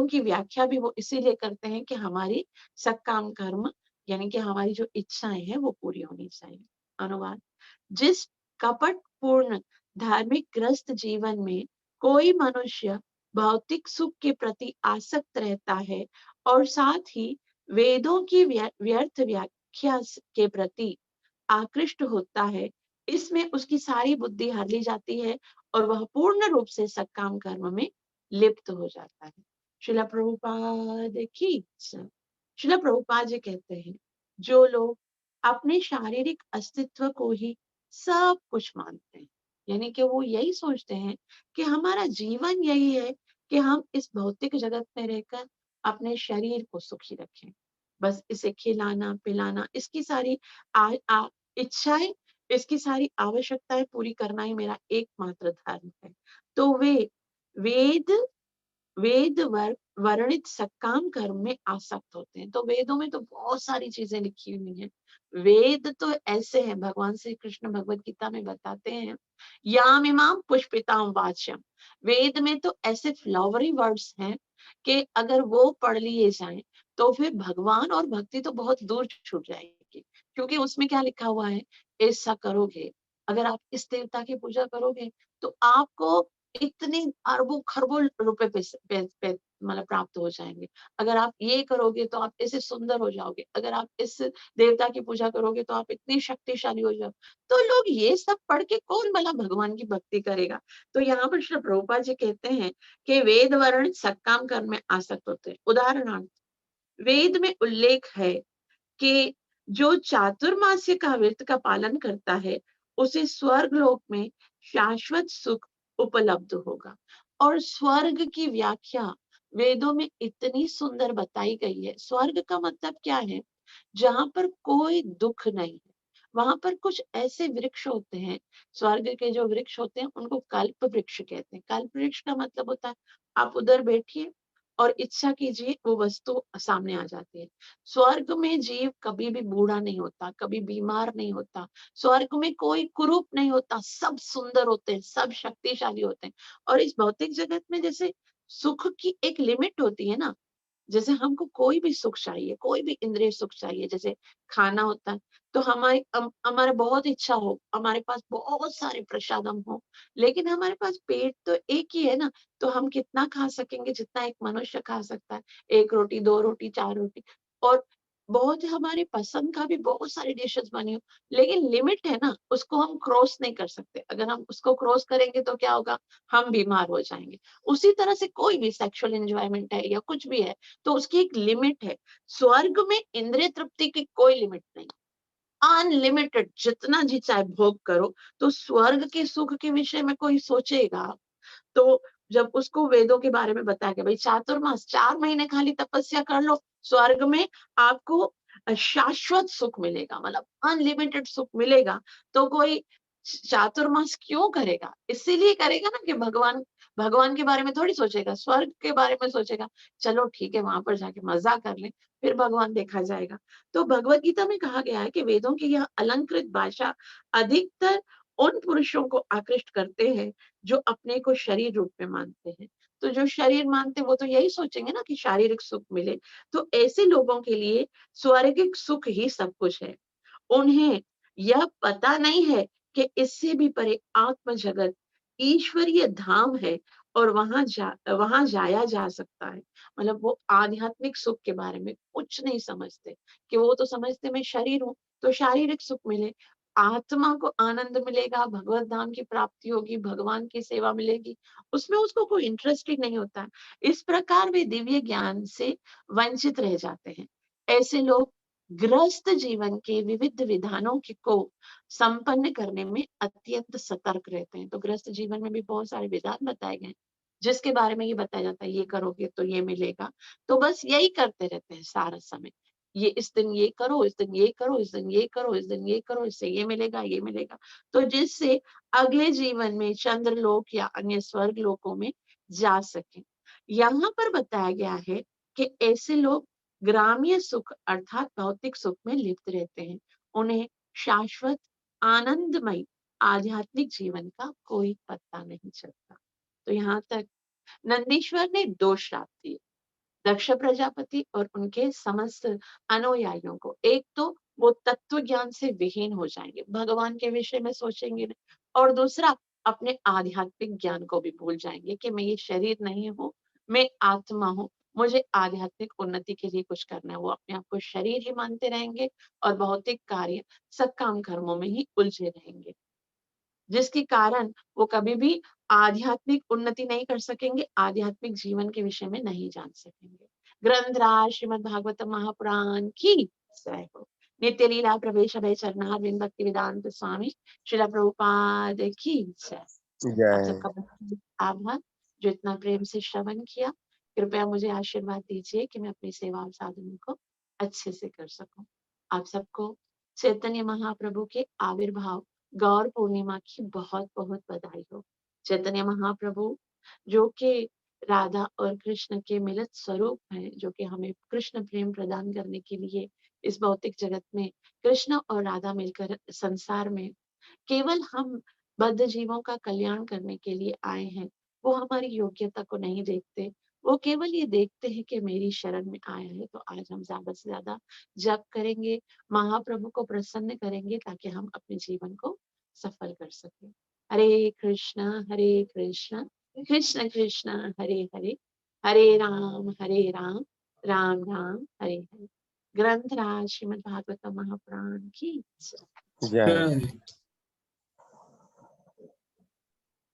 की व्याख्या भी वो इसीलिए करते हैं कि हमारी सकाम कर्म यानी कि हमारी जो इच्छाएं हैं वो पूरी होनी चाहिए। अनुवाद, जिस कपट पूर्ण धार्मिक ग्रस्त जीवन में कोई मनुष्य भौतिक सुख के प्रति आसक्त रहता है और साथ ही वेदों की व्यर्थ व्याख्या के प्रति आकृष्ट होता है, इसमें उसकी सारी बुद्धि हर ली जाती है और वह पूर्ण रूप से सकाम कर्म में लिप्त हो जाता है। श्रील प्रभुपाद की जय। श्रील प्रभुपाद जी कहते हैं, जो लोग अपने शारीरिक अस्तित्व को ही सब कुछ मानते हैं, यानी कि वो यही सोचते हैं कि हमारा जीवन यही है कि हम इस भौतिक जगत में रहकर अपने शरीर को सुखी रखें, बस इसे खिलाना पिलाना, इसकी सारी इच्छाएं, इसकी सारी आवश्यकताएं पूरी करना ही मेरा एकमात्र धर्म है। तो वे वेद वेद वर्णित सकाम कर्म में आसक्त होते हैं। तो वेदों में तो बहुत सारी चीजें लिखी हुई हैं। वेद तो ऐसे हैं, भगवान श्री कृष्ण भगवत गीता में बताते हैं, याम इमाम पुष्पिताम वाच्यम, वेद में तो ऐसे फ्लावरी वर्ड्स हैं कि अगर वो पढ़ लिए जाएं तो फिर भगवान और भक्ति तो बहुत दूर छूट जाएगी। क्योंकि उसमें क्या लिखा हुआ है, ऐसा करोगे, अगर आप इस देवता की पूजा करोगे तो आपको इतने अरबों खरबों रुपए मतलब प्राप्त हो जाएंगे। अगर आप ये करोगे तो आप ऐसे सुंदर हो जाओगे, अगर आप इस देवता की पूजा करोगे तो आप इतनी शक्तिशाली हो जाओ। तो लोग ये सब पढ़ के कौन भला भगवान की भक्ति करेगा। तो यहाँ पर श्री प्रभुपाद जी कहते हैं कि वेद वर्ण सकाम कर्म में आसक्त होते हैं। उदाहरणार्थ, वेद में उल्लेख है कि जो चातुर्मास्य का व्रत का पालन करता है उसे स्वर्ग लोक में शाश्वत सुख उपलब्ध होगा। और स्वर्ग की व्याख्या वेदों में इतनी सुंदर बताई गई है। स्वर्ग का मतलब क्या है, जहां पर कोई दुख नहीं है, वहां पर कुछ ऐसे वृक्ष होते हैं, स्वर्ग के जो वृक्ष होते हैं उनको कल्प वृक्ष कहते हैं। कल्प वृक्ष का मतलब होता है आप उधर बैठिए और इच्छा कीजिए वो वस्तु सामने आ जाती है। स्वर्ग में जीव कभी भी बूढ़ा नहीं होता, कभी बीमार नहीं होता, स्वर्ग में कोई कुरूप नहीं होता, सब सुंदर होते हैं, सब शक्तिशाली होते हैं। और इस भौतिक जगत में जैसे सुख की एक लिमिट होती है ना, जैसे हमको कोई भी सुख चाहिए, कोई भी इंद्रिय सुख चाहिए, जैसे खाना होता है, तो हमारे बहुत इच्छा हो, हमारे पास बहुत सारे प्रसादम हो, लेकिन हमारे पास पेट तो एक ही है ना, तो हम कितना खा सकेंगे जितना एक मनुष्य खा सकता है, 1 रोटी, 2 रोटी, 4 रोटी। और बहुत हमारी पसंद का भी बहुत सारी डिशेस बनी हो, लेकिन लिमिट है ना, उसको हम क्रॉस नहीं कर सकते। अगर हम उसको क्रॉस करेंगे तो क्या होगा, हम बीमार हो जाएंगे। उसी तरह से कोई भी सेक्सुअल एंजॉयमेंट है या कुछ भी है, तो उसकी एक लिमिट है। स्वर्ग में इंद्रिय तृप्ति की कोई लिमिट नहीं, अनलिमिटेड, जितना जी चाहे भोग करो। तो स्वर्ग के सुख के विषय में कोई सोचेगा, तो जब उसको वेदों के बारे में बताया गया, भाई चातुर्मास 4 महीने खाली तपस्या कर लो, स्वर्ग में आपको शाश्वत सुख मिलेगा, मतलब अनलिमिटेड सुख मिलेगा। तो कोई चातुर्मास क्यों करेगा? इसीलिए करेगा ना कि भगवान भगवान के बारे में थोड़ी सोचेगा, स्वर्ग के बारे में सोचेगा। चलो ठीक है, वहां पर जाके मजा कर ले, फिर भगवान देखा जाएगा। तो भगवत गीता में कहा गया है कि वेदों की यह अलंकृत भाषा अधिकतर उन पुरुषों को आकृष्ट करते हैं जो अपने को शरीर रूप में मानते हैं। तो जो शरीर मानते हैं वो तो यही सोचेंगे ना कि शारीरिक सुख मिले। तो ऐसे लोगों के लिए स्वर्गिक सुख ही सब कुछ है। उन्हें यह पता नहीं है कि इससे भी परे आत्म जगत ईश्वरीय धाम है और वहां जाया जा सकता है। मतलब वो आध्यात्मिक सुख के बारे में कुछ नहीं समझते, कि वो तो समझते मैं शरीर हूँ तो शारीरिक सुख मिले, आत्मा को आनंद मिलेगा, भगवत धाम की प्राप्ति होगी, भगवान की सेवा मिलेगी, उसमें उसको कोई इंटरेस्ट ही नहीं होता है। इस प्रकार वे दिव्य ज्ञान से वंचित रह जाते हैं। ऐसे लोग गृहस्थ जीवन के विविध विधानों को संपन्न करने में अत्यंत सतर्क रहते हैं। तो गृहस्थ जीवन में भी बहुत सारे विधान बताए गए हैं, जिसके बारे में ये बताया जाता है, ये करोगे तो ये मिलेगा। तो बस यही करते रहते हैं सारा समय, ये इस दिन ये करो, इस दिन ये करो, इस दिन ये करो, इस दिन ये करो, इससे ये मिलेगा, ये मिलेगा। तो जिससे अगले जीवन में चंद्रलोक या अन्य स्वर्ग लोकों में जा सके। यहाँ पर बताया गया है कि ऐसे लोग ग्राम्य सुख अर्थात भौतिक सुख में लिप्त रहते हैं। उन्हें शाश्वत आनंदमय आध्यात्मिक जीवन का कोई पता नहीं चलता। तो यहाँ तक नंदीश्वर ने 2 श्राप दिए दक्ष प्रजापति और उनके समस्त अनुयायियों को। एक तो वो तत्व ज्ञान से विहीन हो जाएंगे, भगवान के विषय में सोचेंगे नहीं, और दूसरा अपने आध्यात्मिक ज्ञान को भी भूल जाएंगे कि मैं ये शरीर नहीं हूँ, मैं आत्मा हूँ, मुझे आध्यात्मिक उन्नति के लिए कुछ करना है। वो अपने आप को शरीर ही मानते रहेंगे और भौतिक कार्य सकाम कर्मों में ही उलझे रहेंगे, जिसके कारण वो कभी भी आध्यात्मिक उन्नति नहीं कर सकेंगे, आध्यात्मिक जीवन के विषय में नहीं जान सकेंगे। ग्रंथराज श्रीमद् भागवत महापुराण की जय हो। नित्य लीला प्रवेश अभय चरणारविंद भक्ति वेदांत स्वामी श्रील प्रभुपाद की जय। आप जय। सबका बहुत आभार जो इतना प्रेम से श्रवण किया। कृपया मुझे आशीर्वाद दीजिए कि मैं अपनी सेवा और साधन को अच्छे से कर सकूं। आप सबको चैतन्य महाप्रभु के आविर्भाव गौर पूर्णिमा की बहुत बहुत बधाई हो। चैतन्य महाप्रभु जो कि राधा और कृष्ण के मिलित स्वरूप हैं, जो कि हमें कृष्ण प्रेम प्रदान करने के लिए इस भौतिक जगत में कृष्ण और राधा मिलकर संसार में केवल हम बद्ध जीवों का कल्याण करने के लिए आए हैं। वो हमारी योग्यता को नहीं देखते, वो केवल ये देखते हैं कि मेरी शरण में आया है। तो आज हम ज्यादा से ज्यादा जप करेंगे, महाप्रभु को प्रसन्न करेंगे, ताकि हम अपने जीवन को सफल कर सकें। हरे कृष्ण कृष्ण कृष्ण हरे हरे, हरे राम राम राम हरे हरे। ग्रंथराज श्रीमद् भागवत महापुराण की जय। जय।